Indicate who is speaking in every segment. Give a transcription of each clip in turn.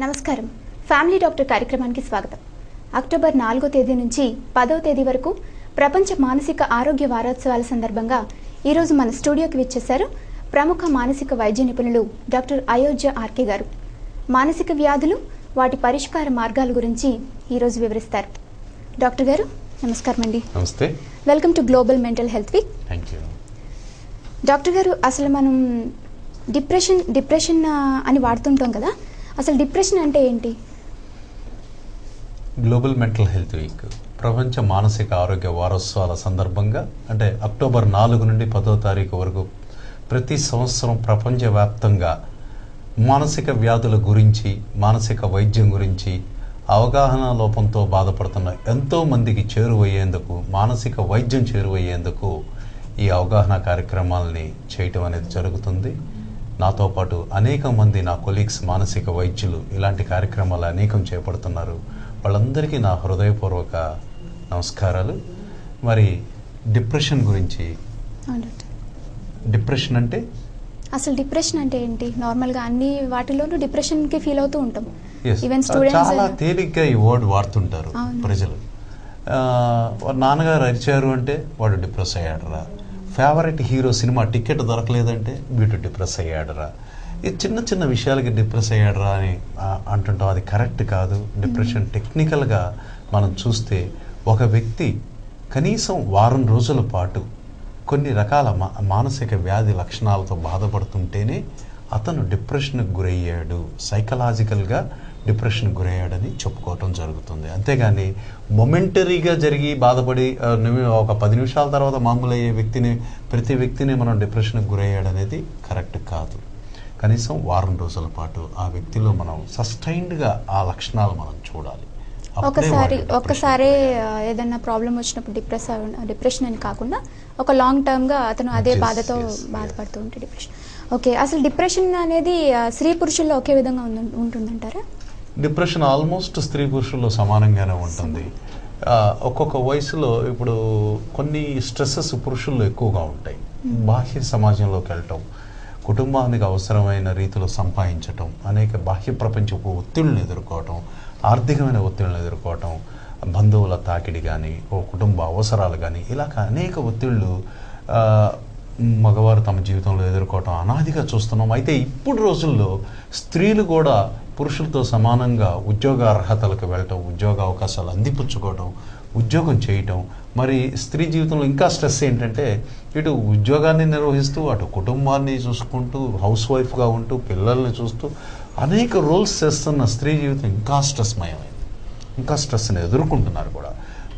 Speaker 1: నమస్కారం. Family doctor కార్యక్రమానికి స్వాగతం. అక్టోబర్ 4వ తేదీ నుంచి 10వ తేదీ వరకు ప్రపంచ మానసిక ఆరోగ్య వారోత్సవాల సందర్భంగా ఈరోజు మన స్టూడియోకి విచ్చేశారు ప్రముఖ మానసిక వైద్య నిపుణులు డాక్టర్ అయోధ్య ఆర్కే గారు. మానసిక వ్యాధులు, వాటి పరిష్కార మార్గాల గురించి ఈరోజు వివరిస్తారు. డాక్టర్ గారు నమస్కారం అండి.
Speaker 2: నమస్తే.
Speaker 1: Welcome to global mental health week.
Speaker 2: Thank you.
Speaker 1: Doctor గారు, అసలు మనం డిప్రెషన్ అని వాడుతుంటాం కదా, అసలు డిప్రెషన్ అంటే ఏంటి?
Speaker 2: గ్లోబల్ మెంటల్ హెల్త్ వీక్ ప్రపంచ మానసిక ఆరోగ్య వారోత్సవాల సందర్భంగా అంటే అక్టోబర్ 4 నుండి 10వ తారీఖు వరకు ప్రతి సంవత్సరం ప్రపంచవ్యాప్తంగా మానసిక వ్యాధుల గురించి, మానసిక వైద్యం గురించి అవగాహన లోపంతో బాధపడుతున్న ఎంతో మందికి చేరువయ్యేందుకు, మానసిక వైద్యం చేరువయ్యేందుకు ఈ అవగాహన కార్యక్రమాలని చేయటం అనేది జరుగుతుంది. నాతో పాటు అనేక మంది నా కొలీగ్స్ మానసిక వైద్యులు ఇలాంటి కార్యక్రమాలు అనేకం చేపడుతున్నారు. వాళ్ళందరికీ నా హృదయపూర్వక నమస్కారాలు. మరి డిప్రెషన్ గురించి, డిప్రెషన్ అంటే
Speaker 1: అసలు డిప్రెషన్ అంటే ఏంటి? నార్మల్గా అన్ని వాటిలోనూ డిప్రెషన్కి ఫీల్ అవుతూ ఉంటాం.
Speaker 2: చాలా తేలిగ్గా ఈ వర్డ్ వాడుతుంటారు ప్రజలు. నాన్నగారు అరిచారు అంటే వాడు డిప్రెస్ అయ్యాడరా, ఫేవరెట్ హీరో సినిమా టికెట్ దొరకలేదంటే వీడు డిప్రెస్ అయ్యాడరా, ఈ చిన్న చిన్న విషయాలకి డిప్రెస్ అయ్యాడరా అని అంటుంటాం. అది కరెక్ట్ కాదు. డిప్రెషన్ టెక్నికల్గా మనం చూస్తే ఒక వ్యక్తి కనీసం వారం రోజుల పాటు కొన్ని రకాల మానసిక వ్యాధి లక్షణాలతో బాధపడుతుంటేనే అతను డిప్రెషన్కి గురయ్యాడు, సైకలాజికల్గా డిప్రెషన్కి గురయ్యాడని చెప్పుకోవటం జరుగుతుంది. అంతేగాని మొమెంటరీగా జరిగి బాధపడి ఒక 10 నిమిషాల తర్వాత మామూలు అయ్యే ప్రతి వ్యక్తిని మనం డిప్రెషన్కి గురయ్యాడనేది కరెక్ట్ కాదు. కనీసం వారం రోజుల పాటు ఆ వ్యక్తిలో మనం సస్టైన్డ్గా ఆ లక్షణాలు మనం చూడాలి.
Speaker 1: ఒక్కసారి ఏదైనా ప్రాబ్లం వచ్చినప్పుడు డిప్రెషన్ అని కాకుండా ఒక లాంగ్ టర్మ్గా అతను అదే బాధతో బాధపడుతూ ఉంటే డిప్రెషన్. ఓకే, అసలు డిప్రెషన్ అనేది స్త్రీ పురుషుల్లో ఒకే విధంగా ఉంటుందంటారా?
Speaker 2: డిప్రెషన్ ఆల్మోస్ట్ స్త్రీ పురుషుల్లో సమానంగానే ఉంటుంది. ఒక్కొక్క వయసులో ఇప్పుడు కొన్ని స్ట్రెస్సెస్ పురుషుల్లో ఎక్కువగా ఉంటాయి. బాహ్య సమాజంలోకి వెళ్ళటం, కుటుంబానికి అవసరమైన రీతిలో సంపాదించటం, అనేక బాహ్య ప్రపంచపు ఒత్తిళ్ళను ఎదుర్కోవటం, ఆర్థికమైన ఒత్తిళ్ళను ఎదుర్కోవటం, బంధువుల తాకిడి కానీ, ఓ కుటుంబ అవసరాలు కానీ, ఇలా అనేక ఒత్తిళ్ళు మగవారు తమ జీవితంలో ఎదుర్కోవటం అనాదిగా చూస్తున్నాం. అయితే ఇప్పుడు రోజుల్లో స్త్రీలు కూడా పురుషులతో సమానంగా ఉద్యోగ అర్హతలకు వెళ్ళటం, ఉద్యోగ అవకాశాలు అందిపుచ్చుకోవటం, ఉద్యోగం చేయటం. మరి స్త్రీ జీవితంలో ఇంకా స్ట్రెస్ ఏంటంటే ఇటు ఉద్యోగాన్ని నిర్వహిస్తూ అటు కుటుంబాన్ని చూసుకుంటూ హౌస్ వైఫ్గా ఉంటూ పిల్లల్ని చూస్తూ అనేక రోల్స్ చేస్తున్న స్త్రీ జీవితం ఇంకా స్ట్రెస్మయమైంది. ఇంకా స్ట్రెస్ని ఎదుర్కొంటున్నారు కూడా.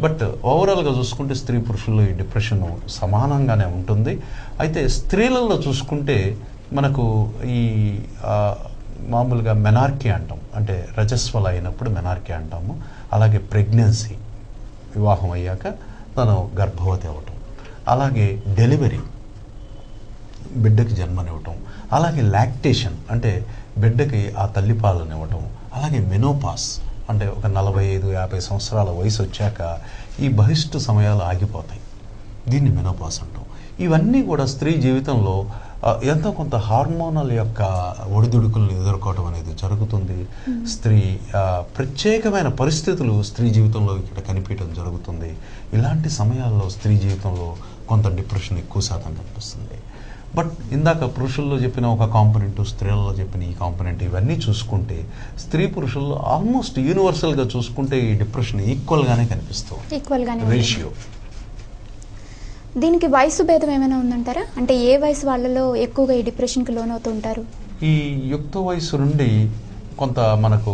Speaker 2: బట్ ఓవరాల్గా చూసుకుంటే స్త్రీ పురుషుల్లో ఈ డిప్రెషన్ సమానంగానే ఉంటుంది. అయితే స్త్రీలలో చూసుకుంటే మనకు ఈ మామూలుగా మెనార్కీ అంటాం, అంటే రజస్వల అయినప్పుడు మెనార్కీ అంటాము. అలాగే ప్రెగ్నెన్సీ, వివాహం అయ్యాక తను గర్భవతి అవ్వటం, అలాగే డెలివరీ, బిడ్డకి జన్మనివ్వటం, అలాగే లాక్టేషన్ అంటే బిడ్డకి ఆ తల్లిపాలను ఇవ్వటం, అలాగే మెనోపాస్ అంటే ఒక 45-50 సంవత్సరాల వయసు వచ్చాక ఈ బహిష్టు సమయాలు ఆగిపోతాయి. దీన్ని మెనోపాస్ అంటాం. ఇవన్నీ కూడా స్త్రీ జీవితంలో ఎంతో కొంత హార్మోనల్ యొక్క ఒడిదుడుకులను ఎదుర్కోవడం అనేది జరుగుతుంది. స్త్రీ ప్రత్యేకమైన పరిస్థితులు స్త్రీ జీవితంలో ఇక్కడ కనిపించడం జరుగుతుంది. ఇలాంటి సమయాల్లో స్త్రీ జీవితంలో కొంత డిప్రెషన్ ఎక్కువ శాతం కనిపిస్తుంది. బట్ ఇందాక పురుషుల్లో చెప్పిన ఒక కాంపొనెంట్, స్త్రీలలో చెప్పిన ఈ కాంపొనెంట్, ఇవన్నీ చూసుకుంటే స్త్రీ పురుషుల్లో ఆల్మోస్ట్ యూనివర్సల్గా చూసుకుంటే ఈ డిప్రెషన్ ఈక్వల్గానే కనిపిస్తుంది, రేషియో.
Speaker 1: దీనికి వయసు భేదం ఏమైనా ఉందంటారా? అంటే ఏ వయసు వాళ్ళలో ఎక్కువగా ఈ డిప్రెషన్కి లోనవుతూ ఉంటారు?
Speaker 2: ఈ యుక్త వయసు నుండి కొంత మనకు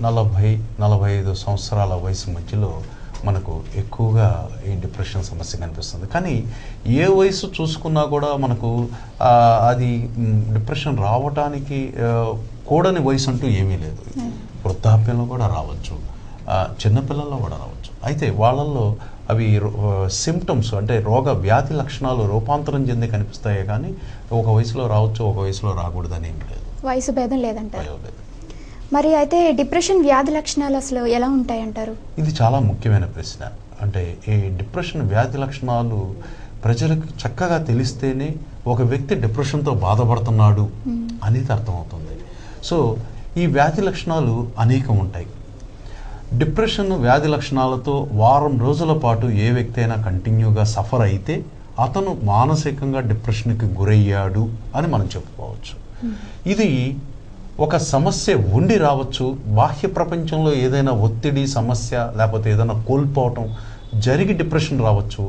Speaker 2: 40-45 సంవత్సరాల వయసు మధ్యలో మనకు ఎక్కువగా ఈ డిప్రెషన్ సమస్య కనిపిస్తుంది. కానీ ఏ వయసు చూసుకున్నా కూడా మనకు అది డిప్రెషన్ రావడానికి కూడని వయసు అంటూ ఏమీ లేదు. వృద్ధాప్యంలో కూడా రావచ్చు, చిన్నపిల్లల్లో కూడా రావచ్చు. అయితే వాళ్ళల్లో అవి సిమ్టమ్స్ అంటే రోగ వ్యాధి లక్షణాలు రూపాంతరం చెంది కనిపిస్తాయే కానీ ఒక వయసులో రావచ్చు, ఒక వయసులో రాకూడదని ఏం లేదు.
Speaker 1: వయసు భేదం లేదంటారు. మరి అయితే డిప్రెషన్ వ్యాధి లక్షణాలు అసలు ఎలా ఉంటాయి అంటారు?
Speaker 2: ఇది చాలా ముఖ్యమైన ప్రశ్న. అంటే ఈ డిప్రెషన్ వ్యాధి లక్షణాలు ప్రజలకు చక్కగా తెలిస్తేనే ఒక వ్యక్తి డిప్రెషన్తో బాధపడుతున్నాడు అనేది అర్థమవుతుంది. సో ఈ వ్యాధి లక్షణాలు అనేకం ఉంటాయి. డిప్రెషన్ వ్యాధి లక్షణాలతో వారం రోజుల పాటు ఏ వ్యక్తి అయినా కంటిన్యూగా సఫర్ అయితే అతను మానసికంగా డిప్రెషన్కి గురయ్యాడు అని మనం చెప్పుకోవచ్చు. ఇది ఒక సమస్య ఉండి రావచ్చు, బాహ్య ప్రపంచంలో ఏదైనా ఒత్తిడి సమస్య లేకపోతే ఏదైనా కోల్పోవటం జరిగి డిప్రెషన్ రావచ్చు,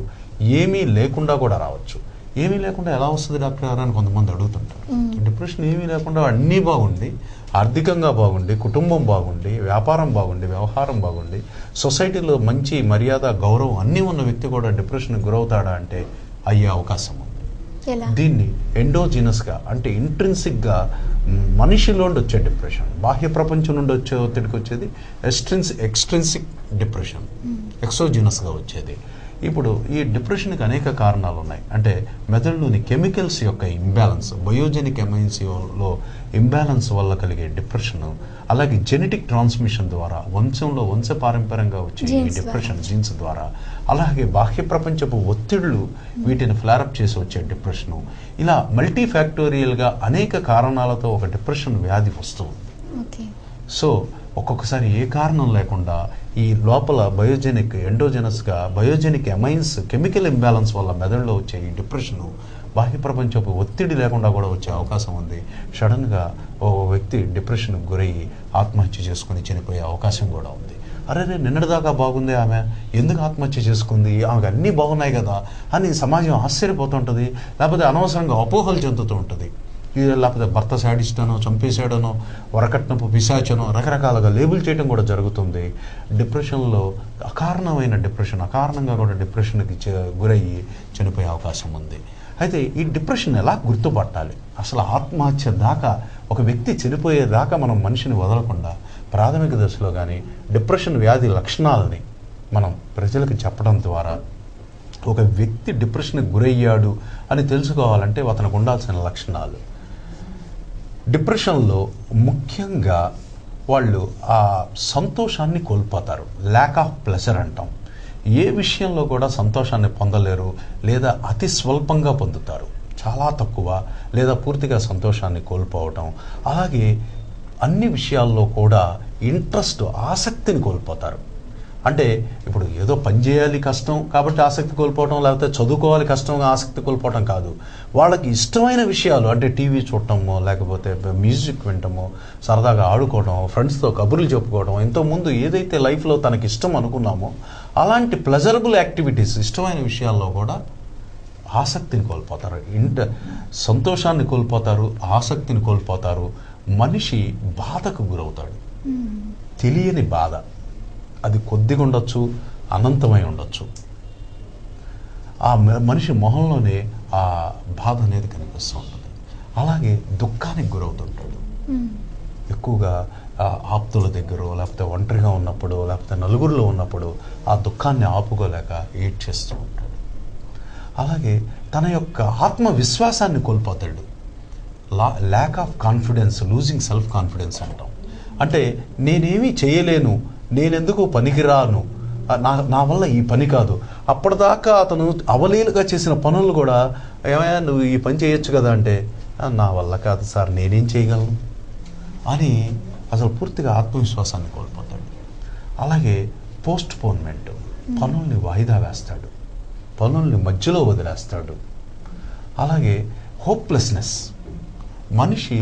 Speaker 2: ఏమీ లేకుండా కూడా రావచ్చు. ఏమీ లేకుండా ఎలా వస్తుంది డాక్టర్ గారు అని కొంతమంది అడుగుతుంటారు. డిప్రెషన్ ఏమీ లేకుండా అన్నీ బాగుండి, ఆర్థికంగా బాగుండి, కుటుంబం బాగుండి, వ్యాపారం బాగుండి, వ్యవహారం బాగుండి, సొసైటీలో మంచి మర్యాద గౌరవం అన్నీ ఉన్న వ్యక్తి కూడా డిప్రెషన్కి గురవుతాడా అంటే అయ్యే అవకాశం ఉంది. దీన్ని ఎండోజినస్గా అంటే ఇంట్రిన్సిక్గా మనిషిలో నుండి వచ్చే డిప్రెషన్, బాహ్య ప్రపంచం నుండి వచ్చే ఒత్తిడికి వచ్చేది ఎక్స్ట్రిన్సిక్ డిప్రెషన్, ఎక్సోజినస్గా వచ్చేది. ఇప్పుడు ఈ డిప్రెషన్కి అనేక కారణాలు ఉన్నాయి. అంటే మెదడులోని కెమికల్స్ యొక్క ఇంబ్యాలెన్స్, బయోజెనిక్ ఎమైన్స్లో ఇంబ్యాలెన్స్ వల్ల కలిగే డిప్రెషన్, అలాగే జెనెటిక్ ట్రాన్స్మిషన్ ద్వారా వంశపారంపర్యంగా వచ్చే ఈ డిప్రెషన్ జీన్స్ ద్వారా, అలాగే బాహ్య ప్రపంచపు ఒత్తిళ్లు వీటిని ఫ్లారప్ చేసి వచ్చే డిప్రెషను, ఇలా మల్టీ ఫ్యాక్టోరియల్గా అనేక కారణాలతో ఒక డిప్రెషన్ వ్యాధి వస్తుంది. సో ఒక్కొక్కసారి ఏ కారణం లేకుండా ఈ లోపల ఎండోజెనస్గా బయోజెనిక్ ఎమైన్స్ కెమికల్ ఇంబ్యాలెన్స్ వల్ల మెదడులో వచ్చే ఈ డిప్రెషను బాహ్య ప్రపంచపు ఒత్తిడి లేకుండా కూడా వచ్చే అవకాశం ఉంది. సడన్గా ఓ వ్యక్తి డిప్రెషన్కి గురయ్యి ఆత్మహత్య చేసుకుని చనిపోయే అవకాశం కూడా ఉంది. అరే నిన్నటిదాకా బాగుంది ఆమె, ఎందుకు ఆత్మహత్య చేసుకుంది, ఆమెకు అన్నీ బాగున్నాయి కదా అని సమాజం ఆశ్చర్యపోతుంటుంది, లేకపోతే అనవసరంగా అపోహలు చెందుతూ ఉంటుంది. లేకపోతే భర్త శాడిస్టనో, చంపేశాడనో, వరకట్నపు పిశాచనో రకరకాలుగా లేబుల్ చేయడం కూడా జరుగుతుంది. డిప్రెషన్లో అకారణంగా కూడా డిప్రెషన్కి గురయ్యి చనిపోయే అవకాశం ఉంది. అయితే ఈ డిప్రెషన్ ఎలా గుర్తుపట్టాలి? అసలు ఆత్మహత్య దాకా ఒక వ్యక్తి చనిపోయేదాకా మనం మనిషిని వదలకుండా ప్రాథమిక దశలో కానీ డిప్రెషన్ వ్యాధి లక్షణాలని మనం ప్రజలకు చెప్పడం ద్వారా ఒక వ్యక్తి డిప్రెషన్కి గురయ్యాడు అని తెలుసుకోవాలంటే అతనికి ఉండాల్సిన లక్షణాలు. డిప్రెషన్లో ముఖ్యంగా వాళ్ళు ఆ సంతోషాన్ని కోల్పోతారు, ల్యాక్ ఆఫ్ ప్లెజర్ అంటాం. ఏ విషయంలో కూడా సంతోషాన్ని పొందలేరు, లేదా అతి స్వల్పంగా పొందుతారు, చాలా తక్కువ, లేదా పూర్తిగా సంతోషాన్ని కోల్పోవటం. అలాగే అన్ని విషయాల్లో కూడా ఆసక్తిని కోల్పోతారు. అంటే ఇప్పుడు ఏదో పని చేయాలి కష్టం కాబట్టి ఆసక్తి కోల్పోవటం, లేకపోతే చదువుకోవాలి కష్టంగా ఆసక్తి కోల్పోవటం కాదు. వాళ్ళకి ఇష్టమైన విషయాలు అంటే టీవీ చూడటమో, లేకపోతే మ్యూజిక్ వినటమో, సరదాగా ఆడుకోవడం, ఫ్రెండ్స్తో కబుర్లు చెప్పుకోవడం, ఇంతకుముందు ఏదైతే లైఫ్లో తనకి ఇష్టం అనుకున్నామో అలాంటి ప్లెజరబుల్ యాక్టివిటీస్, ఇష్టమైన విషయాల్లో కూడా ఆసక్తిని కోల్పోతారు, సంతోషాన్ని కోల్పోతారు, ఆసక్తిని కోల్పోతారు. మనిషి బాధకు గురవుతాడు, తెలియని బాధ. అది కొద్దిగా ఉండొచ్చు, అనంతమై ఉండొచ్చు. ఆ మనిషి మొహంలోనే ఆ బాధ అనేది కనిపిస్తూ ఉంటుంది. అలాగే దుఃఖానికి గురవుతుంటాడు. ఎక్కువగా ఆప్తుల దగ్గర, లేకపోతే ఒంటరిగా ఉన్నప్పుడు, లేకపోతే నలుగురిలో ఉన్నప్పుడు ఆ దుఃఖాన్ని ఆపుకోలేక ఏడ్చేస్తూ ఉంటాడు. అలాగే తన యొక్క ఆత్మవిశ్వాసాన్ని కోల్పోతాడు. Lack of confidence, losing self confidence అంటాం. అంటే నేనేమీ చేయలేను, నేనెందుకు పనికిరాను, నా వల్ల ఈ పని కాదు. అప్పటిదాకా అతను అవలీలుగా చేసిన పనులు కూడా ఏమైనా నువ్వు ఈ పని చేయొచ్చు కదా అంటే నా వల్ల కాదు సార్, నేనేం చేయగలను అని అసలు పూర్తిగా ఆత్మవిశ్వాసాన్ని కోల్పోతాడు. అలాగే పోస్ట్ పోన్మెంట్, పనుల్ని వాయిదా వేస్తాడు, పనుల్ని మధ్యలో వదిలేస్తాడు. అలాగే హోప్లెస్నెస్, మనిషి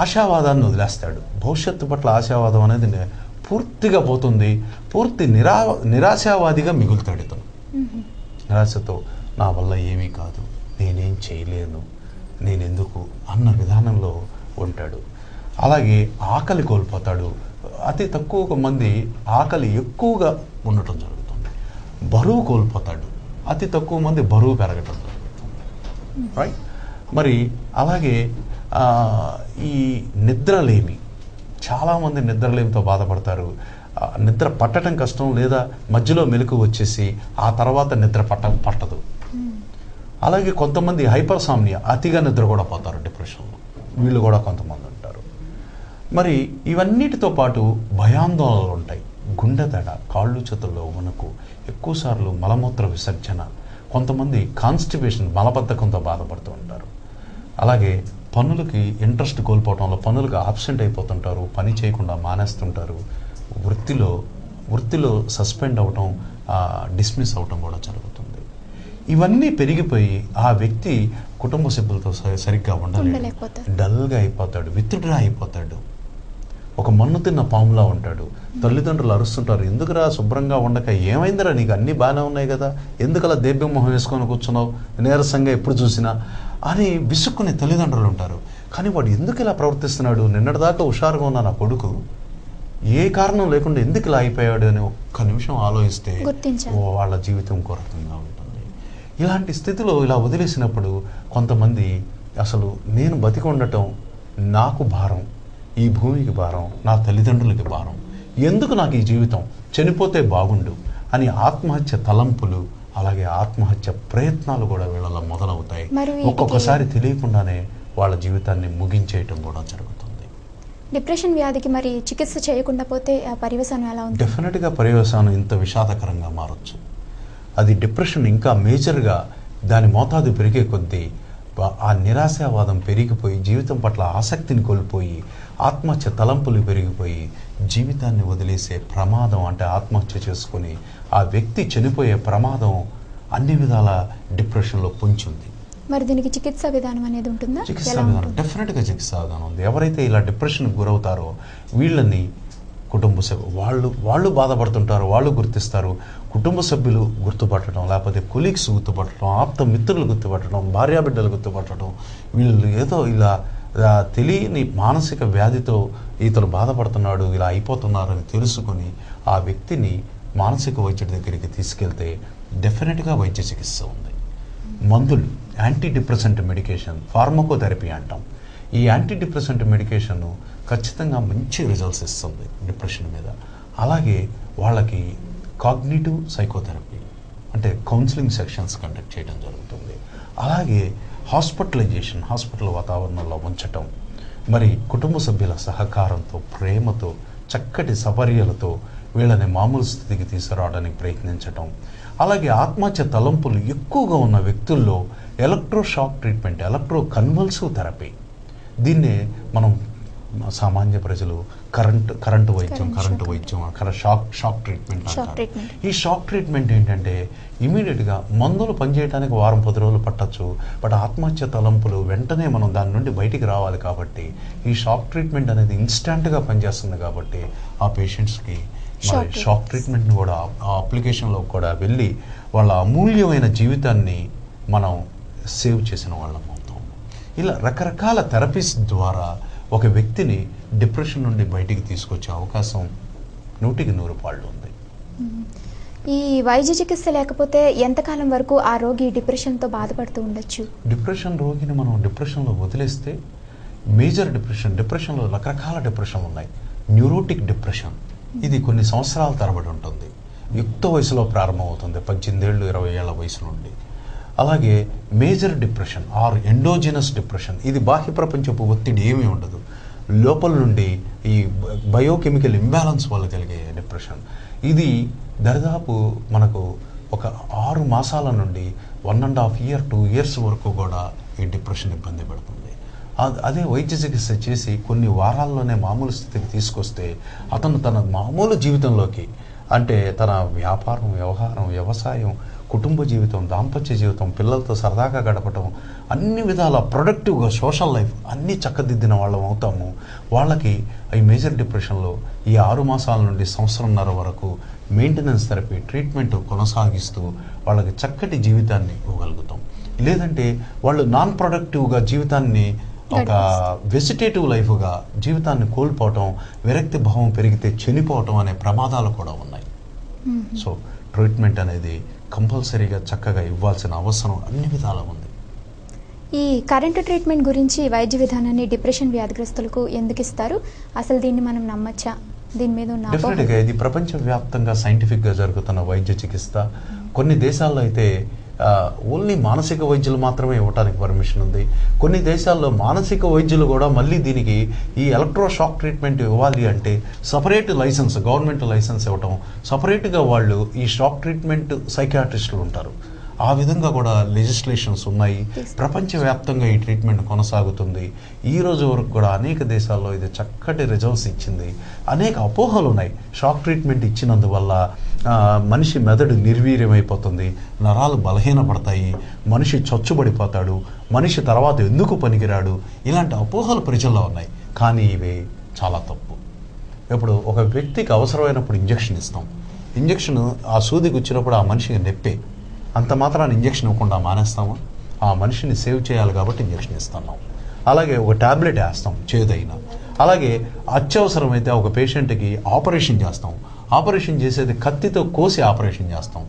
Speaker 2: ఆశావాదాన్ని వదిలేస్తాడు. భవిష్యత్తు పట్ల ఆశావాదం అనేది పూర్తిగా పోతుంది, పూర్తి నిరాశావాదిగా మిగులుతాడు ఇతను. నిరాశతో నా వల్ల ఏమీ కాదు, నేనేం చేయలేను, నేనెందుకు అన్న విధానంలో ఉంటాడు. అలాగే ఆకలి కోల్పోతాడు. అతి తక్కువ మంది ఆకలి ఎక్కువగా ఉండటం జరుగుతుంది. బరువు కోల్పోతాడు. అతి తక్కువ మంది బరువు పెరగటం జరుగుతుంది. రైట్. మరి అలాగే ఈ నిద్రలేమి, చాలామంది నిద్రలేమితో బాధపడతారు. నిద్ర పట్టడం కష్టం, లేదా మధ్యలో మెలకు వచ్చేసి ఆ తర్వాత నిద్ర పట్టదు. అలాగే కొంతమంది హైపర్సామ్నియా, అతిగా నిద్ర కూడా పోతారు డిప్రెషన్లో, వీళ్ళు కూడా కొంతమంది ఉంటారు. మరి ఇవన్నిటితో పాటు భయాందోళనలు ఉంటాయి. గుండె దడ, కాళ్ళు చేతుల్లో వణుకు, ఎక్కువసార్లు మలమూత్ర విసర్జన, కొంతమంది కాన్స్టిపేషన్, మలబద్ధకంతో బాధపడుతూ ఉంటారు. అలాగే పనులకి ఇంట్రెస్ట్ కోల్పోవటంలో పనులకు ఆబ్సెంట్ అయిపోతుంటారు, పని చేయకుండా మానేస్తుంటారు, వృత్తిలో సస్పెండ్ అవటం, డిస్మిస్ అవటం కూడా జరుగుతుంది. ఇవన్నీ పెరిగిపోయి ఆ వ్యక్తి కుటుంబ సభ్యులతో సరిగ్గా ఉండలేడు, డల్గా అయిపోతాడు, విత్డ్రా అయిపోతాడు, ఒక మన్ను తిన్న పాములా ఉంటాడు. తల్లిదండ్రులు అరుస్తుంటారు, ఎందుకురా శుభ్రంగా ఉండక, ఏమైందిరా నీకు అన్నీ బాగానే ఉన్నాయి కదా, ఎందుకలా దేవ్యం మొహం వేసుకొని కూర్చున్నావు, నీరసంగా ఎప్పుడు చూసినా అని విసుక్కునే తల్లిదండ్రులు ఉంటారు. కానీ వాడు ఎందుకు ఇలా ప్రవర్తిస్తున్నాడు, నిన్నటిదాకా హుషారుగా ఉన్న నా కొడుకు ఏ కారణం లేకుండా ఎందుకు ఇలా అయిపోయాడు అని ఒక్క నిమిషం ఆలోచిస్తే వాళ్ళ జీవితం ఇంకో రకంగా ఉంటుంది. ఇలాంటి స్థితిలో ఇలా వదిలేసినప్పుడు కొంతమంది అసలు నేను బతికి ఉండటం నాకు భారం, ఈ భూమికి భారం, నా తల్లిదండ్రులకి భారం, ఎందుకు నాకు ఈ జీవితం, చనిపోతే బాగుండు అని ఆత్మహత్య తలంపులు, అలాగే ఆత్మహత్య ప్రయత్నాలు కూడా వీళ్ళలో మొదలవుతాయి. ఒక్కొక్కసారి తెలియకుండానే వాళ్ళ జీవితాన్ని ముగించేయటం కూడా జరుగుతుంది.
Speaker 1: డిప్రెషన్ వ్యాధికి మరి చికిత్స చేయకుండా పోతే ఆ పర్యవసానం ఎలా ఉంది?
Speaker 2: డెఫినెట్గా పర్యవసానం ఇంత విషాదకరంగా మారచ్చు. అది డిప్రెషన్ ఇంకా మేజర్గా దాని మోతాదు పెరిగే కొద్దీ ఆ నిరాశావాదం పెరిగిపోయి జీవితం పట్ల ఆసక్తిని కోల్పోయి ఆత్మహత్య తలంపులు పెరిగిపోయి జీవితాన్ని వదిలేసే ప్రమాదం, అంటే ఆత్మహత్య చేసుకొని ఆ వ్యక్తి చనిపోయే ప్రమాదం అన్ని విధాల డిప్రెషన్లో పొంచుంది.
Speaker 1: మరి దీనికి చికిత్సా విధానం అనేది ఉంటుందా?
Speaker 2: చికిత్సా విధానం డెఫినెట్గా చికిత్సా విధానం ఉంది. ఎవరైతే ఇలా డిప్రెషన్కి గురవుతారో వీళ్ళని కుటుంబ సభ్యులు వాళ్ళు బాధపడుతుంటారు, వాళ్ళు గుర్తిస్తారు, కుటుంబ సభ్యులు గుర్తుపట్టడం, లేకపోతే కొలీగ్స్ గుర్తుపట్టడం, ఆప్త మిత్రులు గుర్తుపట్టడం, భార్యాబిడ్డలు గుర్తుపట్టడం, వీళ్ళు ఏదో ఇలా తెలియని మానసిక వ్యాధితో ఇతను బాధపడుతున్నాడు, ఇలా అయిపోతున్నారు అని తెలుసుకొని ఆ వ్యక్తిని మానసిక వైద్యుడి దగ్గరికి తీసుకెళ్తే డెఫినెట్గా వైద్య చికిత్స ఉంది. మందులు, యాంటీ డిప్రెసెంట్ మెడికేషన్, ఫార్మకోథెరపీ అంటాం. ఈ యాంటీ డిప్రెసెంట్ మెడికేషన్ ఖచ్చితంగా మంచి రిజల్ట్స్ ఇస్తుంది డిప్రెషన్ మీద. అలాగే వాళ్ళకి కాగ్నిటివ్ సైకోథెరపీ అంటే కౌన్సిలింగ్ సెక్షన్స్ కండక్ట్ చేయడం జరుగుతుంది. అలాగే హాస్పిటలైజేషన్, హాస్పిటల్ వాతావరణంలో ఉంచటం, మరి కుటుంబ సభ్యుల సహకారంతో, ప్రేమతో, చక్కటి సపర్యలతో వీళ్ళని మామూలు స్థితికి తీసుకురావడానికి ప్రయత్నించటం. అలాగే ఆత్మహత్య తలంపులు ఎక్కువగా ఉన్న వ్యక్తుల్లో electroshock treatment, electro convulsive therapy, దీన్నే మనం సామాన్య ప్రజలు కరెంటు వైద్యం షాక్ ట్రీట్మెంట్ అంటారు. ఈ షాక్ ట్రీట్మెంట్ ఏంటంటే ఇమీడియట్గా మందులు పనిచేయడానికి 10 రోజులు పట్టచ్చు, బట్ ఆత్మహత్య తలంపులు వెంటనే మనం దాని నుండి బయటికి రావాలి కాబట్టి ఈ షాక్ ట్రీట్మెంట్ అనేది ఇన్స్టెంట్గా పనిచేస్తుంది. కాబట్టి ఆ పేషెంట్స్కి మరి షాక్ ట్రీట్మెంట్ని కూడా ఆ అప్లికేషన్లో కూడా వెళ్ళి వాళ్ళ అమూల్యమైన జీవితాన్ని మనం సేవ్ చేసిన వాళ్ళం అవుతాం. ఇలా రకరకాల థెరపీస్ ద్వారా ఒక వ్యక్తిని డిప్రెషన్ నుండి బయటికి తీసుకొచ్చే అవకాశం 100కి 100 ఉంది.
Speaker 1: ఈ వైద్య చికిత్స లేకపోతే ఎంతకాలం వరకు ఆ రోగి డిప్రెషన్తో బాధపడుతూ ఉండొచ్చు?
Speaker 2: డిప్రెషన్ రోగిని మనం డిప్రెషన్లో వదిలేస్తే మేజర్ డిప్రెషన్లో రకరకాల డిప్రెషన్ ఉన్నాయి. న్యూరోటిక్ డిప్రెషన్, ఇది కొన్ని సంవత్సరాల తరబడి ఉంటుంది, యుక్త వయసులో ప్రారంభమవుతుంది, 18 ఏళ్ళు 20 ఏళ్ల వయసు నుండి. అలాగే major depression are endogenous depression, ఇది బాహ్య ప్రపంచపు ఒత్తిడి ఏమీ ఉండదు, లోపల నుండి ఈ బయోకెమికల్ ఇంబ్యాలెన్స్ వల్ల కలిగే డిప్రెషన్. ఇది దరిదాపు మనకు ఒక 6 మాసాల నుండి 1.5 year 2 years వరకు కూడా ఈ డిప్రెషన్ ఇబ్బంది పడుతుంది. అదే వైద్య చికిత్స చేసి కొన్ని వారాల్లోనే మామూలు స్థితికి తీసుకొస్తే అతను తన మామూలు జీవితంలోకి, అంటే తన వ్యాపారం, వ్యవహారం, వ్యవసాయం, కుటుంబ జీవితం, దాంపత్య జీవితం, పిల్లలతో సరదాగా గడపటం, అన్ని విధాల ప్రొడక్టివ్గా సోషల్ లైఫ్ అన్నీ చక్కదిద్దిన వాళ్ళం అవుతాము. వాళ్ళకి ఈ మేజర్ డిప్రెషన్లో ఈ 6 మాసాల నుండి 1.5 సంవత్సరం వరకు మెయింటెనెన్స్ థెరపీ ట్రీట్మెంట్ కొనసాగిస్తూ వాళ్ళకి చక్కటి జీవితాన్ని ఇవ్వగలుగుతాం. లేదంటే వాళ్ళు నాన్ ప్రొడక్టివ్గా జీవితాన్ని ఒక వెజిటేటివ్ లైఫ్గా జీవితాన్ని కోల్పోవటం, విరక్తి భావం పెరిగితే చనిపోవటం అనే ప్రమాదాలు కూడా ఉన్నాయి. సో ట్రీట్మెంట్ అనేది కంపల్సరీగా చక్కగా ఇవ్వాల్సిన అవసరం అన్ని విధాలా ఉంది.
Speaker 1: ఈ కరెంటు ట్రీట్మెంట్ గురించి వైద్య విధానాన్ని డిప్రెషన్ వ్యాధిగ్రస్తులకు ఎందుకు ఇస్తారు? అసలు దీన్ని మనం నమ్మచ్చా? దీని మీద ఉన్న
Speaker 2: డెఫినెట్గా ఇది ప్రపంచవ్యాప్తంగా సైంటిఫిక్గా జరుగుతున్న వైద్య చికిత్స. కొన్ని దేశాల్లో అయితే ఓన్లీ మానసిక వైద్యులు మాత్రమే ఇవ్వడానికి పర్మిషన్ ఉంది. కొన్ని దేశాల్లో మానసిక వైద్యులు కూడా మళ్ళీ దీనికి ఈ ఎలక్ట్రోషాక్ ట్రీట్మెంట్ ఇవ్వాలి అంటే సపరేట్ లైసెన్స్, గవర్నమెంట్ లైసెన్స్ ఇవ్వటం, సపరేట్గా వాళ్ళు ఈ షాక్ ట్రీట్మెంట్ సైకియాట్రిస్టులు ఉంటారు, ఆ విధంగా కూడా లెజిస్లేషన్స్ ఉన్నాయి. ప్రపంచవ్యాప్తంగా ఈ ట్రీట్మెంట్ కొనసాగుతుంది. ఈ రోజు వరకు కూడా అనేక దేశాల్లో ఇది చక్కటి రిజల్ట్స్ ఇచ్చింది. అనేక అపోహలు ఉన్నాయి. షాక్ ట్రీట్మెంట్ ఇచ్చినందువల్ల మనిషి మెదడు నిర్వీర్యమైపోతుంది, నరాలు బలహీనపడతాయి, మనిషి చచ్చుబడిపోతాడు, మనిషి తర్వాత ఎందుకు పనికిరాడు, ఇలాంటి అపోహలు ప్రజల్లో ఉన్నాయి. కానీ ఇవి చాలా తప్పు. ఇప్పుడు ఒక వ్యక్తికి అవసరమైనప్పుడు ఇంజెక్షన్ ఇస్తాం. ఇంజెక్షన్ ఆ సూదికి వచ్చినప్పుడు ఆ మనిషికి నొప్పే, అంత మాత్రాన్ని ఇంజెక్షన్ ఇవ్వకుండా మానేస్తాము? ఆ మనిషిని సేవ్ చేయాలి కాబట్టి ఇంజెక్షన్ ఇస్తున్నాం. అలాగే ఒక ట్యాబ్లెట్ వేస్తాం చేదైనా. అలాగే అత్యవసరమైతే ఒక పేషెంట్కి ఆపరేషన్ చేస్తాం. ఆపరేషన్ చేసేది కత్తితో కోసి ఆపరేషన్ చేస్తాం.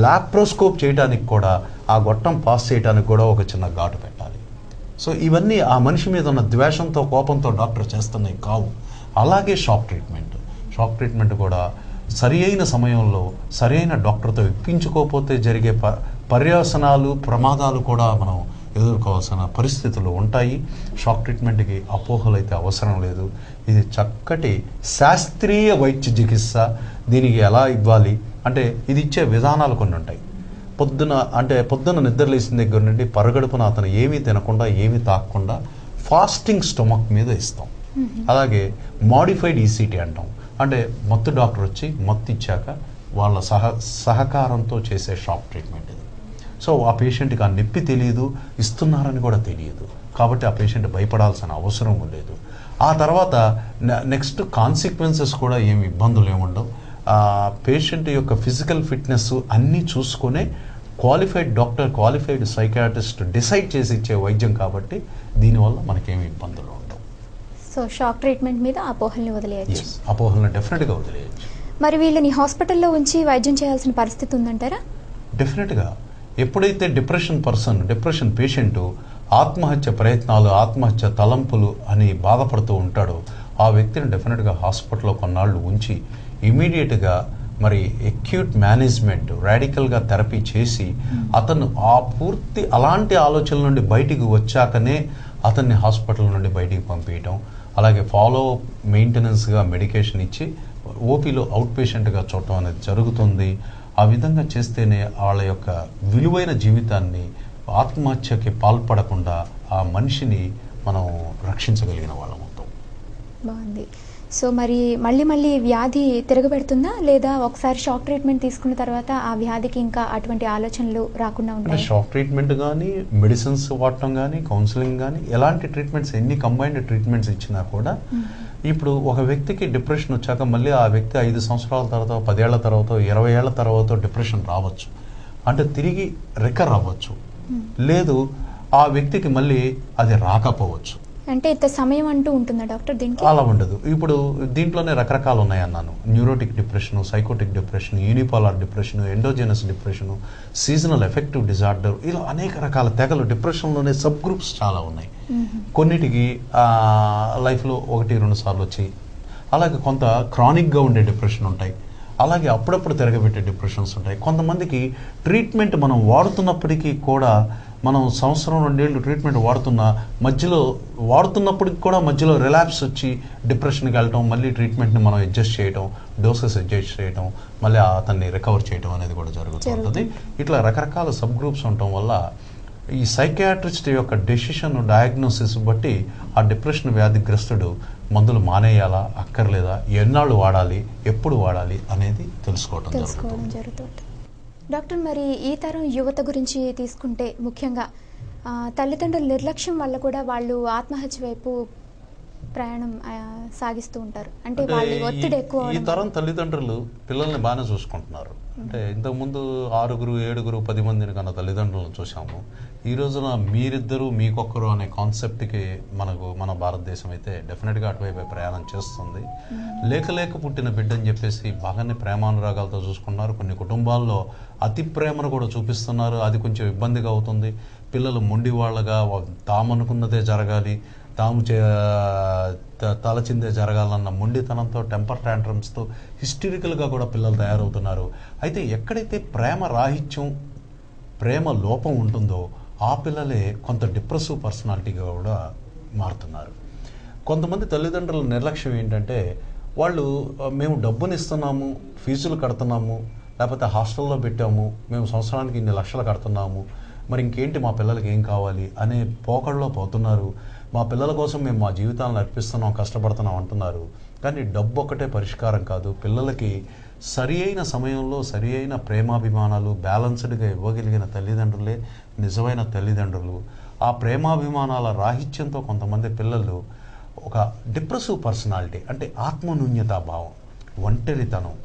Speaker 2: లాప్రోస్కోప్ చేయడానికి కూడా ఆ గొట్టం పాస్ చేయడానికి కూడా ఒక చిన్న ఘాటు పెట్టాలి. సో ఇవన్నీ ఆ మనిషి మీద ఉన్న ద్వేషంతో, కోపంతో డాక్టర్ చేస్తున్నాయి కావు. అలాగే షాక్ ట్రీట్మెంట్ కూడా సరి అయిన సమయంలో సరి అయిన డాక్టర్తో ఇప్పించుకోకపోతే జరిగే పర్యవసనాలు, ప్రమాదాలు కూడా మనం ఎదుర్కోవాల్సిన పరిస్థితులు ఉంటాయి. షాక్ ట్రీట్మెంట్కి అపోహలు అయితే అవసరం లేదు. ఇది చక్కటి శాస్త్రీయ వైద్య చికిత్స. దీనికి ఎలా ఇవ్వాలి అంటే ఇది ఇచ్చే విధానాలు కొన్ని ఉంటాయి. పొద్దున నిద్రలేసిన దగ్గర నుండి పరగడుపున అతను ఏమీ తినకుండా, ఏమీ తాగకుండా ఫాస్టింగ్ స్టొమక్ మీద ఇస్తాం. అలాగే మాడిఫైడ్ ఈసీటీ అంటాం. అంటే మత్తు డాక్టర్ వచ్చి మత్తు ఇచ్చాక వాళ్ళ సహకారంతో చేసే షాక్ ట్రీట్మెంట్ ఇది. సో ఆ పేషెంట్కి ఆ నొప్పి తెలియదు, ఇస్తున్నారని కూడా తెలియదు, కాబట్టి ఆ పేషెంట్ భయపడాల్సిన అవసరం లేదు. ఆ తర్వాత నెక్స్ట్ కాన్సిక్వెన్సెస్ కూడా ఏమి ఇబ్బందులు ఏముండవు. పేషెంట్ యొక్క ఫిజికల్ ఫిట్నెస్ అన్నీ చూసుకునే qualified doctor, qualified psychiatrist decide చేసి ఇచ్చే వైద్యం కాబట్టి దీనివల్ల మనకేమి ఇబ్బందులు ఉండవు.
Speaker 1: సో షాక్ ట్రీట్మెంట్ మీద అపోహల్ని వదిలేయచ్చు.
Speaker 2: అపోహలను డెఫినెట్గా వదిలేయచ్చు.
Speaker 1: మరి వీళ్ళని హాస్పిటల్లో ఉంచి వైద్యం చేయాల్సిన పరిస్థితి ఉందంటారా?
Speaker 2: డెఫినెట్గా. ఎప్పుడైతే డిప్రెషన్ పేషెంట్ ఆత్మహత్య ప్రయత్నాలు, ఆత్మహత్య తలంపులు అని బాధపడుతూ ఉంటాడో ఆ వ్యక్తిని డెఫినెట్గా హాస్పిటల్లో కొన్నాళ్ళు ఉంచి ఇమీడియట్గా మరి అక్యూట్ మేనేజ్మెంట్, రాడికల్గా థెరపీ చేసి అతను అలాంటి ఆలోచనల నుండి బయటికి వచ్చాకనే అతన్ని హాస్పిటల్ నుండి బయటికి పంపించడం. అలాగే ఫాలో మెయింటెనెన్స్గా మెడికేషన్ ఇచ్చి ఓపీలో అవుట్ పేషెంట్గా చూడటం అనేది జరుగుతుంది. ఆ విధంగా చేస్తేనే వాళ్ళ యొక్క విలువైన జీవితాన్ని ఆత్మహత్యకి పాల్పడకుండా ఆ మనిషిని మనం రక్షించగలిగిన వాళ్ళం అవుతాం.
Speaker 1: బాగుంది. సో మరి మళ్ళీ వ్యాధి తిరగబెడుతుందా, లేదా ఒకసారి షాక్ ట్రీట్మెంట్ తీసుకున్న తర్వాత ఆ వ్యాధికి ఇంకా అటువంటి ఆలోచనలు రాకుండా ఉంటాయి?
Speaker 2: షాక్ ట్రీట్మెంట్ కానీ, మెడిసిన్స్ వాడటం కానీ, కౌన్సిలింగ్ కానీ, ఎలాంటి ట్రీట్మెంట్స్, ఎన్ని కంబైన్డ్ ట్రీట్మెంట్స్ ఇచ్చినా కూడా ఇప్పుడు ఒక వ్యక్తికి డిప్రెషన్ వచ్చాక మళ్ళీ ఆ వ్యక్తి 5 సంవత్సరాల తర్వాత, 10 ఏళ్ల తర్వాత, 20 ఏళ్ల తర్వాత డిప్రెషన్ రావచ్చు. అంటే తిరిగి రికవర్ అవ్వచ్చు. లేదు ఆ వ్యక్తికి మళ్ళీ అది రాకపోవచ్చు.
Speaker 1: అంటే ఇంత సమయం అంటూ ఉంటుందా డాక్టర్ దీనికి?
Speaker 2: అలా ఉండదు. ఇప్పుడు దీంట్లోనే రకరకాలు ఉన్నాయన్నాను. Neurotic depression, psychotic depression, unipolar depression, endogenous depression, seasonal affective disorder, ఇలా అనేక రకాల తెగలు డిప్రెషన్లోనే సబ్ గ్రూప్స్ చాలా ఉన్నాయి. కొన్నిటికి లైఫ్లో 1-2 సార్లు వచ్చి, అలాగే కొంత క్రానిక్గా ఉండే డిప్రెషన్ ఉంటాయి. అలాగే అప్పుడప్పుడు తిరగబెట్టే డిప్రెషన్స్ ఉంటాయి. కొంతమందికి ట్రీట్మెంట్ మనం వాడుతున్నప్పటికీ కూడా, మనం 1-2 ఏళ్ళు ట్రీట్మెంట్ వాడుతున్నప్పటికి కూడా మధ్యలో రిలాప్స్ వచ్చి డిప్రెషన్కి వెళ్ళటం, మళ్ళీ ట్రీట్మెంట్ని మనం అడ్జస్ట్ చేయడం, డోసెస్ అడ్జస్ట్ చేయడం, మళ్ళీ అతన్ని రికవర్ చేయడం అనేది కూడా జరుగుతుంటుంది. ఇట్లా రకరకాల సబ్ గ్రూప్స్ ఉండటం వల్ల ఈ సైకియాట్రిస్ట్ యొక్క డెసిషన్, డయాగ్నోసిస్ బట్టి ఆ డిప్రెషన్ వ్యాధిగ్రస్తుడు మందులు మానేయాలా, అక్కర్లేదా, ఎన్నాళ్ళు వాడాలి, ఎప్పుడు వాడాలి అనేది తెలుసుకోవడం
Speaker 1: జరుగుతుంది. డాక్టర్, మరి ఈ తరం యువత గురించి తీసుకుంటే ముఖ్యంగా తల్లిదండ్రుల నిర్లక్ష్యం వల్ల కూడా వాళ్ళు ఆత్మహత్య వైపు ప్రయాణం సాగిస్తూ ఉంటారు. అంటే వాళ్ళ ఒత్తిడి ఎక్కువ.
Speaker 2: ఈ తరం తల్లిదండ్రులు పిల్లల్ని బాగానే చూసుకుంటున్నారు. అంటే ఇంతకుముందు 6, 7, 10 మందిని కన్నా తల్లిదండ్రులను చూసాము. ఈ రోజున మీరిద్దరు మీకొక్కరు అనే కాన్సెప్ట్కి మన భారతదేశం అయితే డెఫినెట్గా అటువైపు ప్రయాణం చేస్తుంది. లేక పుట్టిన బిడ్డని చెప్పేసి బాగానే ప్రేమానురాగాలతో చూసుకున్నారు. కొన్ని కుటుంబాల్లో అతి ప్రేమను కూడా చూపిస్తున్నారు. అది కొంచెం ఇబ్బందిగా అవుతుంది. పిల్లలు మొండి వాళ్ళగా తామనుకున్నదే జరగాలి, తాము తలచిందే జరగాలన్న మొండితనంతో, టెంపర్ ట్యాంట్రమ్స్తో, హిస్టరికల్గా కూడా పిల్లలు తయారవుతున్నారు. అయితే ఎక్కడైతే ప్రేమ రాహిత్యం, ప్రేమ లోపం ఉంటుందో ఆ పిల్లలే కొంత డిప్రెసివ్ పర్సనాలిటీగా కూడా మారుతున్నారు. కొంతమంది తల్లిదండ్రుల నిర్లక్ష్యం ఏంటంటే, వాళ్ళు మేము డబ్బుని ఇస్తున్నాము, ఫీజులు కడుతున్నాము, లేకపోతే హాస్టల్లో పెట్టాము, మేము సంవత్సరానికి ఇన్ని లక్షలు కడుతున్నాము, మరి ఇంకేంటి మా పిల్లలకి ఏం కావాలి అనే పోకడలో పోతున్నారు. మా పిల్లల కోసం మేము మా జీవితాలను అర్పిస్తున్నాం, కష్టపడుతున్నాం అంటున్నారు. కానీ డబ్బు ఒక్కటే పరిష్కారం కాదు. పిల్లలకి సరి అయిన సమయంలో సరి అయిన ప్రేమాభిమానాలు బ్యాలన్స్డ్గా ఇవ్వగలిగిన తల్లిదండ్రులే నిజమైన తల్లిదండ్రులు. ఆ ప్రేమాభిమానాల రాహిత్యంతో కొంతమంది పిల్లలు ఒక డిప్రెసివ్ పర్సనాలిటీ, అంటే ఆత్మన్యూన్యతాభావం, ఒంటరితనం,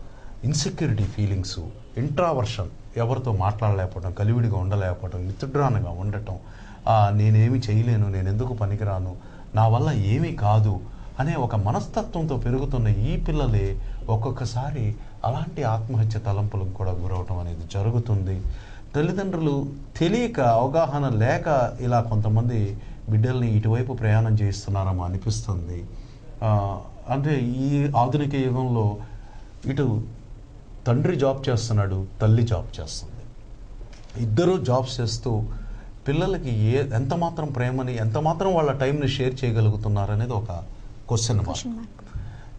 Speaker 2: ఇన్సెక్యూరిటీ ఫీలింగ్స్, ఇంట్రావర్షన్, ఎవరితో మాట్లాడలేకపోవడం, కలివిడిగా ఉండలేకపోవడం, విత్డ్రాన్గా ఉండటం, నేనేమి చేయలేను, నేను ఎందుకు పనికిరాను, నా వల్ల ఏమీ కాదు అనే ఒక మనస్తత్వంతో పెరుగుతున్న ఈ పిల్లలే ఒక్కొక్కసారి అలాంటి ఆత్మహత్య తలంపులకు కూడా గురవటం అనేది జరుగుతుంది. తల్లిదండ్రులు తెలియక, అవగాహన లేక ఇలా కొంతమంది బిడ్డల్ని ఇటువైపు ప్రయాణం చేస్తున్నారేమో అనిపిస్తుంది. అంటే ఈ ఆధునిక యుగంలో ఇటు తండ్రి జాబ్ చేస్తున్నాడు, తల్లి జాబ్ చేస్తుంది. ఇద్దరూ జాబ్స్ చేస్తూ పిల్లలకి ఎంత మాత్రం ప్రేమని, ఎంత మాత్రం వాళ్ళ టైంని షేర్ చేయగలుగుతున్నారు అనేది ఒక క్వశ్చన్ మార్క్.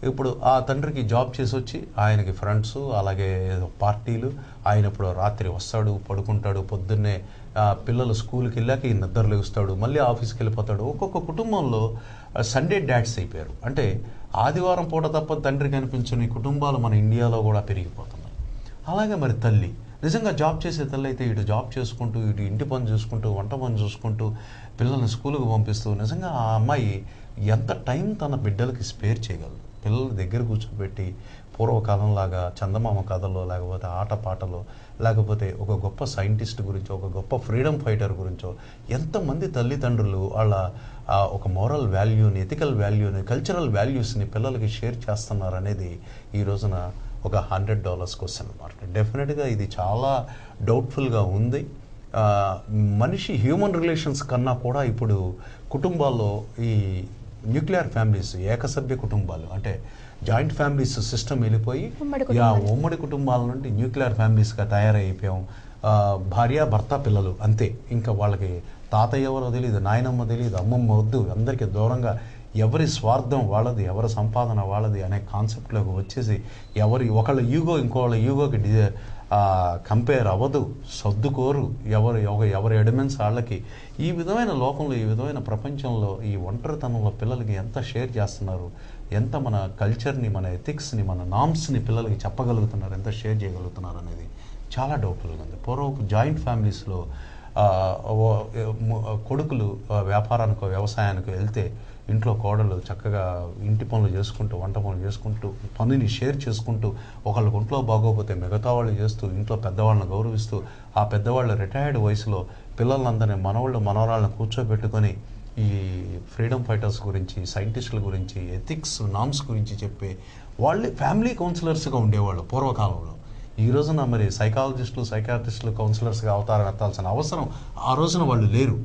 Speaker 2: ఇప్పుడు ఆ తండ్రికి జాబ్ చేసి వచ్చి ఆయనకి ఫ్రెండ్స్, అలాగే పార్టీలు, ఆయన ఇప్పుడు రాత్రి వస్తాడు, పడుకుంటాడు, పొద్దున్నే పిల్లలు స్కూల్కి వెళ్ళాక ఈ నిద్ర లేస్తాడు, మళ్ళీ ఆఫీస్కి వెళ్ళిపోతాడు. ఒక్కొక్క కుటుంబంలో సండే డాడ్స్ అయిపోయారు. అంటే ఆదివారం పూట తప్ప తండ్రి కనిపించని కుటుంబాలు మన ఇండియాలో కూడా పెరిగిపోతున్నాయి. అలాగే మరి తల్లి, నిజంగా జాబ్ చేసే తల్లి అయితే ఇటు జాబ్ చేసుకుంటూ, ఇటు ఇంటి పని చూసుకుంటూ, వంట పని చూసుకుంటూ, పిల్లల్ని స్కూల్కి పంపిస్తూ, నిజంగా ఆ అమ్మాయి ఎంత టైం తన బిడ్డలకి స్పేర్ చేయగలదు. పిల్లల దగ్గర కూర్చోబెట్టి పూర్వకాలంలాగా చందమామ కథలో, లేకపోతే ఆటపాటలో, లేకపోతే ఒక గొప్ప సైంటిస్ట్ గురించో, ఒక గొప్ప ఫ్రీడమ్ ఫైటర్ గురించో ఎంతమంది తల్లిదండ్రులు వాళ్ళ ఒక మోరల్ వాల్యూని, ఎథికల్ వాల్యూని, కల్చరల్ వాల్యూస్ని పిల్లలకి షేర్ చేస్తున్నారు అనేది ఈ రోజున ఒక $100 క్వశ్చన్ మార్క్. డెఫినెట్గా ఇది చాలా డౌట్ఫుల్గా ఉంది. మనిషి హ్యూమన్ రిలేషన్స్ కన్నా కూడా ఇప్పుడు కుటుంబాల్లో ఈ న్యూక్లియర్ ఫ్యామిలీస్, ఏకసభ్య కుటుంబాలు, అంటే జాయింట్ ఫ్యామిలీస్ సిస్టమ్ వెళ్ళిపోయి ఉమ్మడి కుటుంబాల నుండి న్యూక్లియర్ ఫ్యామిలీస్గా తయారైపోయాం. భార్య, భర్త, పిల్లలు అంతే. ఇంకా వాళ్ళకి తాతయ్య ఎవరో తెలియదు, నాయనమ్మ తెలియదు, అమ్మమ్మ వద్దు, అందరికీ దూరంగా ఎవరి స్వార్థం వాళ్ళది, ఎవరి సంపాదన వాళ్ళది అనే కాన్సెప్ట్లోకి వచ్చేసి ఒకళ్ళ ఈగో ఇంకోళ్ళ ఈగోకి కంపేర్ అవ్వదు, సర్దుకోరు, ఎవరి ఎడిమెన్స్ వాళ్ళకి. ఈ విధమైన లోకంలో, ఈ విధమైన ప్రపంచంలో, ఈ ఒంటరితనంలో పిల్లలకి ఎంత షేర్ చేస్తున్నారు, ఎంత మన కల్చర్ని, మన ఎథిక్స్ని, మన నామ్స్ని పిల్లలకి చెప్పగలుగుతున్నారు, ఎంత షేర్ చేయగలుగుతున్నారు అనేది చాలా డౌట్ఫుల్గా ఉంది. పూర్వపు జాయింట్ ఫ్యామిలీస్లో కొడుకులు వ్యాపారానికో వ్యవసాయానికో వెళ్తే ఇంట్లో కోడలు చక్కగా ఇంటి పనులు చేసుకుంటూ, వంట పనులు చేసుకుంటూ, పనిని షేర్ చేసుకుంటూ, ఒకళ్ళకి ఒంట్లో బాగోకపోతే మిగతా వాళ్ళు చేస్తూ, ఇంట్లో పెద్దవాళ్ళని గౌరవిస్తూ, ఆ పెద్దవాళ్ళ రిటైర్డ్ వయసులో పిల్లలందరినీ, మనవాళ్ళు మనవరాళ్ళని కూర్చోబెట్టుకొని ఈ ఫ్రీడమ్ ఫైటర్స్ గురించి, సైంటిస్టుల గురించి, ఎథిక్స్, నామ్స్ గురించి చెప్పే వాళ్ళే ఫ్యామిలీ కౌన్సిలర్స్గా ఉండేవాళ్ళు పూర్వకాలంలో. ఈ రోజున మరి సైకాలజిస్టులు, సైకాట్రిస్టులు కౌన్సిలర్స్గా అవతారం ఎత్తాల్సిన అవసరం ఆ రోజున వాళ్ళు లేరు.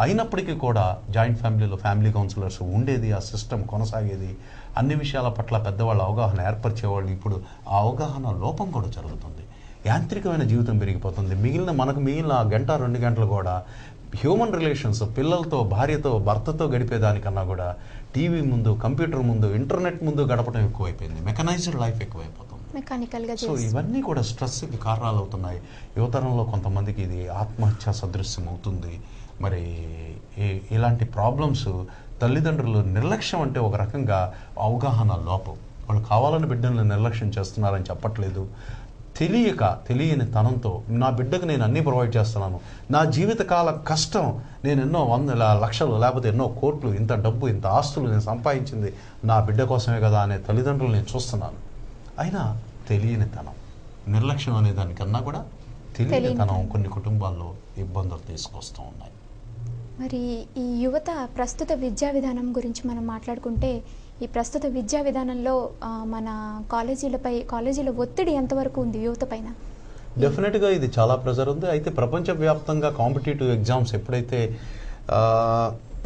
Speaker 2: అయినప్పటికీ కూడా జాయింట్ ఫ్యామిలీలో ఫ్యామిలీ కౌన్సిలర్స్ ఉండేది, ఆ సిస్టమ్ కొనసాగేది. అన్ని విషయాల పట్ల పెద్దవాళ్ళ అవగాహన ఏర్పరిచేవాళ్ళు. ఇప్పుడు ఆ అవగాహన లోపం కూడా జరుగుతుంది. యాంత్రికమైన జీవితం పెరిగిపోతుంది. మనకు మిగిలిన గంట 2 గంటలు కూడా హ్యూమన్ రిలేషన్స్, పిల్లలతో, భార్యతో, భర్తతో గడిపేదానికన్నా కూడా టీవీ ముందు, కంప్యూటర్ ముందు, ఇంటర్నెట్ ముందు గడపడం ఎక్కువైపోయింది. మెకనైజ్డ్ లైఫ్ ఎక్కువైపోతుంది. సో ఇవన్నీ కూడా స్ట్రెస్కి కారణాలు అవుతున్నాయి. యువతరంలో కొంతమందికి ఇది ఆత్మహత్య సదృశ్యం అవుతుంది. మరి ఇలాంటి ప్రాబ్లమ్స్ తల్లిదండ్రులు నిర్లక్ష్యం, అంటే ఒక రకంగా అవగాహన లోపం. వాళ్ళు కావాలని బిడ్డల్ని నిర్లక్ష్యం చేస్తున్నారని చెప్పట్లేదు. తెలియని తనంతో నా బిడ్డకు నేను అన్నీ ప్రొవైడ్ చేస్తున్నాను, నా జీవితకాల కష్టం, నేను ఎన్నో లక్షలు లేకపోతే ఎన్నో కోట్లు, ఇంత డబ్బు, ఇంత ఆస్తులు నేను సంపాదించింది నా బిడ్డ కోసమే కదా అనే తల్లిదండ్రులు నేను చూస్తున్నాను. అయినా తెలియని తనం, నిర్లక్ష్యం అనే దానికన్నా కూడా తెలియని తనం కొన్ని కుటుంబాల్లో ఇబ్బందులు తీసుకొస్తూ ఉన్నాయి.
Speaker 1: మరి ఈ యువత ప్రస్తుత విద్యా విధానం గురించి మనం మాట్లాడుకుంటే, ఈ ప్రస్తుత విద్యా విధానంలో మన కాలేజీల ఒత్తిడి ఎంతవరకు ఉంది యువత పైన?
Speaker 2: డెఫినెట్గా ఇది చాలా ప్రెజర్ ఉంది. అయితే ప్రపంచవ్యాప్తంగా కాంపిటేటివ్ ఎగ్జామ్స్ ఎప్పుడైతే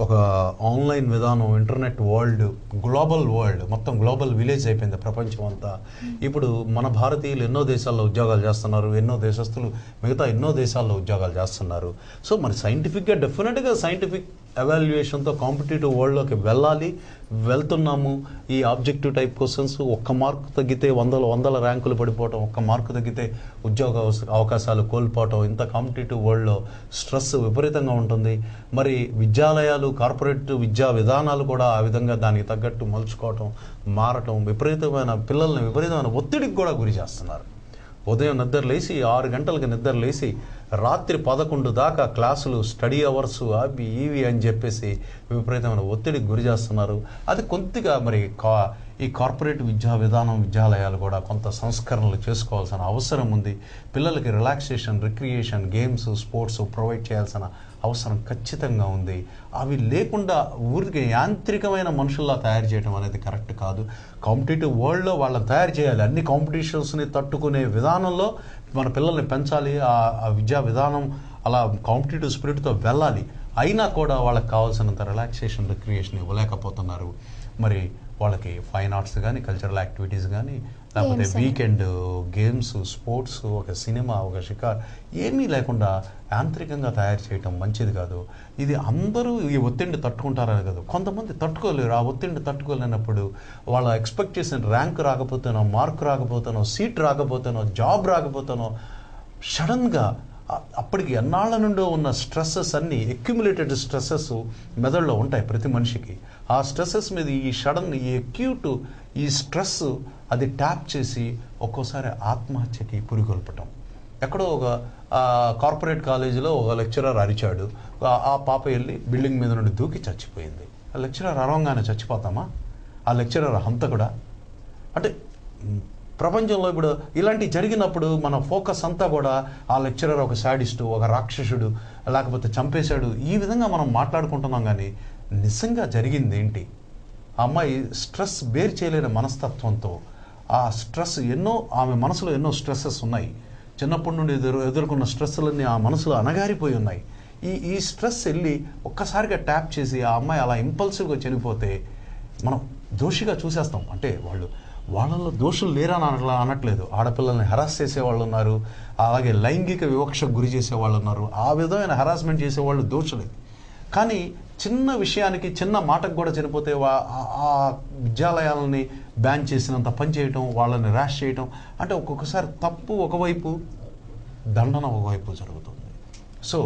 Speaker 2: ఒక ఆన్లైన్ విధానం, ఇంటర్నెట్ వరల్డ్, గ్లోబల్ వరల్డ్, మొత్తం గ్లోబల్ విలేజ్ అయిపోయింది ప్రపంచం అంతా. ఇప్పుడు మన భారతీయులు ఎన్నో దేశాల్లో ఉద్యోగాలు చేస్తున్నారు, ఎన్నో దేశస్తులు మిగతా ఎన్నో దేశాల్లో ఉద్యోగాలు చేస్తున్నారు. సో మరి సైంటిఫిక్గా డెఫినెట్గా సైంటిఫిక్ ఎవాల్యుయేషన్తో కాంపిటేటివ్ వరల్డ్లోకి వెళ్తున్నాము. ఈ ఆబ్జెక్టివ్ టైప్ క్వశ్చన్స్, ఒక్క మార్కు తగ్గితే వందల ర్యాంకులు పడిపోవటం, ఒక్క మార్కు తగ్గితే ఉద్యోగ అవకాశాలు కోల్పోవటం, ఇంత కాంపిటేటివ్ వరల్డ్లో స్ట్రెస్ విపరీతంగా ఉంటుంది. మరి విద్యాలయాలు, కార్పొరేట్ విద్యా విధానాలు కూడా ఆ విధంగా దానికి తగ్గట్టు మలుచుకోవటం, మారటం, పిల్లల్ని విపరీతమైన ఒత్తిడికి కూడా గురి చేస్తున్నారు. ఉదయం నిద్రలేసి 6 గంటలకు నిద్రలేసి రాత్రి 11 దాకా క్లాసులు, స్టడీ అవర్స్, అవి ఇవి అని చెప్పేసి విపరీతమైన ఒత్తిడికి గురి చేస్తున్నారు. అది కొద్దిగా మరి ఈ కార్పొరేట్ విద్యా విధానం, విద్యాలయాలు కూడా కొంత సంస్కరణలు చేసుకోవాల్సిన అవసరం ఉంది. పిల్లలకి relaxation, recreation, games, sports provide చేయాల్సిన అవసరం ఖచ్చితంగా ఉంది. అవి లేకుండా ఊరికి యాంత్రికమైన మనుషుల్లా తయారు చేయడం అనేది కరెక్ట్ కాదు. కాంపిటేటివ్ వరల్డ్లో వాళ్ళని తయారు చేయాలి. అన్ని కాంపిటీషన్స్ని తట్టుకునే విధానంలో మన పిల్లల్ని పెంచాలి. ఆ విద్యా విధానం అలా కాంపిటేటివ్ స్పిరిట్తో వెళ్ళాలి. అయినా కూడా వాళ్ళకి కావాల్సినంత రిలాక్సేషన్, రిక్రియేషన్ ఇవ్వలేకపోతున్నారు. మరి వాళ్ళకి ఫైన్ ఆర్ట్స్ కానీ, కల్చరల్ యాక్టివిటీస్ కానీ, లేకపోతే వీకెండ్ గేమ్స్, స్పోర్ట్స్, ఒక సినిమా, ఒక షికార్ ఏమీ లేకుండా యాంత్రికంగా తయారు చేయటం మంచిది కాదు. ఇది అందరూ ఈ ఒత్తిడిని తట్టుకుంటారని కాదు, కొంతమంది తట్టుకోలేరు. ఆ ఒత్తిడిని తట్టుకోలేనప్పుడు వాళ్ళ ఎక్స్పెక్ట్ చేసిన ర్యాంక్ రాకపోతేనో, మార్క్ రాకపోతేనో, సీట్ రాకపోతేనో, జాబ్ రాకపోతేనో సడన్గా అప్పటికి ఎన్నాళ్ళ నుండో ఉన్న స్ట్రెస్సెస్ అన్నీ, అక్యుములేటెడ్ స్ట్రెస్సెస్ మెదడులో ఉంటాయి ప్రతి మనిషికి. ఆ స్ట్రెస్సెస్ మీద ఈ అక్యూట్ ఈ స్ట్రెస్ అది ట్యాప్ చేసి ఒక్కోసారి ఆత్మహత్యకి పురికొల్పటం. ఎక్కడో ఒక కార్పొరేట్ కాలేజీలో ఒక లెక్చరర్ అరిచాడు, ఆ పాప వెళ్ళి బిల్డింగ్ మీద నుండి దూకి చచ్చిపోయింది. ఆ లెక్చరర్ అరవంగానే చచ్చిపోతామా? ఆ లెక్చరర్ హంతకుడా? అంటే ప్రపంచంలో ఇప్పుడు ఇలాంటివి జరిగినప్పుడు మన ఫోకస్ అంతా కూడా ఆ లెక్చరర్ ఒక శాడిస్టు, ఒక రాక్షసుడు, లేకపోతే చంపేశాడు, ఈ విధంగా మనం మాట్లాడుకుంటున్నాం. కానీ నిజంగా జరిగింది ఏంటి? ఆ అమ్మాయి స్ట్రెస్ బేర్ చేయలేని మనస్తత్వంతో, ఆ స్ట్రెస్ ఆమె మనసులో ఎన్నో స్ట్రెస్సెస్ ఉన్నాయి. చిన్నప్పటి నుండి ఎదుర్కొన్న స్ట్రెస్లన్నీ ఆ మనసులో అణగారిపోయి ఉన్నాయి. ఈ స్ట్రెస్ వెళ్ళి ఒక్కసారిగా ట్యాప్ చేసి ఆ అమ్మాయి అలా ఇంపల్సివ్గా చనిపోతే మనం దోషిగా చూసేస్తాం. అంటే వాళ్ళలో దోషులు లేరని అనట్లేదు. ఆడపిల్లల్ని హెరాస్ చేసేవాళ్ళు ఉన్నారు, అలాగే లైంగిక వివక్షకు గురి చేసేవాళ్ళు ఉన్నారు. ఆ విధమైన హెరాస్మెంట్ చేసేవాళ్ళు దోషులే. కానీ చిన్న విషయానికి, చిన్న మాటకు కూడా చనిపోతే ఆ విద్యాలయాలని బ్యాన్ చేసినంత పని చేయటం, వాళ్ళని ర్యాష్ చేయటం, అంటే ఒక్కొక్కసారి తప్పు ఒకవైపు, దండన ఒకవైపు జరుగుతుంది. సో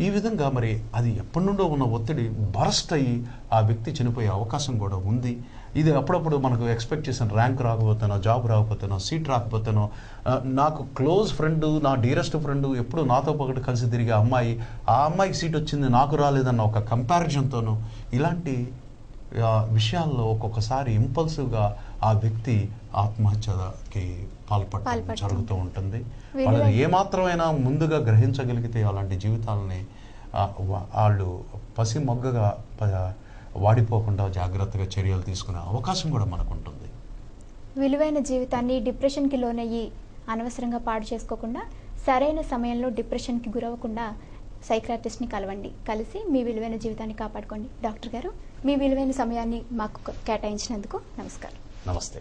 Speaker 2: ఈ విధంగా మరి అది ఎప్పటి నుండో ఉన్న ఒత్తిడి బరస్ట్ అయ్యి ఆ వ్యక్తి చనిపోయే అవకాశం కూడా ఉంది. ఇది అప్పుడప్పుడు మనకు ఎక్స్పెక్ట్ చేసిన ర్యాంక్ రాకపోతేనో, జాబ్ రాకపోతేనో, సీట్ రాకపోతేనో, నాకు క్లోజ్ ఫ్రెండ్, నా డీరెస్ట్ ఫ్రెండ్, ఎప్పుడు నాతో పాటు కలిసి తిరిగే అమ్మాయి, ఆ అమ్మాయికి సీట్ వచ్చింది నాకు రాలేదన్న ఒక కంపారిజన్తోనూ, ఇలాంటి విషయాల్లో ఒక్కొక్కసారి ఇంపల్సివ్గా ఆ వ్యక్తి ఆత్మహత్యకి పాల్పడటం జరుగుతూ ఉంటుంది. వాళ్ళని ఏమాత్రమైనా ముందుగా గ్రహించగలిగితే అలాంటి జీవితాలని వాళ్ళు పసి మొగ్గగా వాడిపోకుండా జాగ్రత్తగా చర్యలు తీసుకునే అవకాశం కూడా మనకు ఉంటుంది.
Speaker 1: విలువైన జీవితాన్ని డిప్రెషన్కి లోనయ్యి అనవసరంగా పాడు చేసుకోకుండా, సరైన సమయంలో డిప్రెషన్కి గురవ్వకుండా సైకియాట్రిస్ట్ని కలిసి మీ విలువైన జీవితాన్ని కాపాడుకోండి. డాక్టర్ గారు, మీ విలువైన సమయాన్ని మాకు కేటాయించినందుకు నమస్కారం.
Speaker 2: నమస్తే.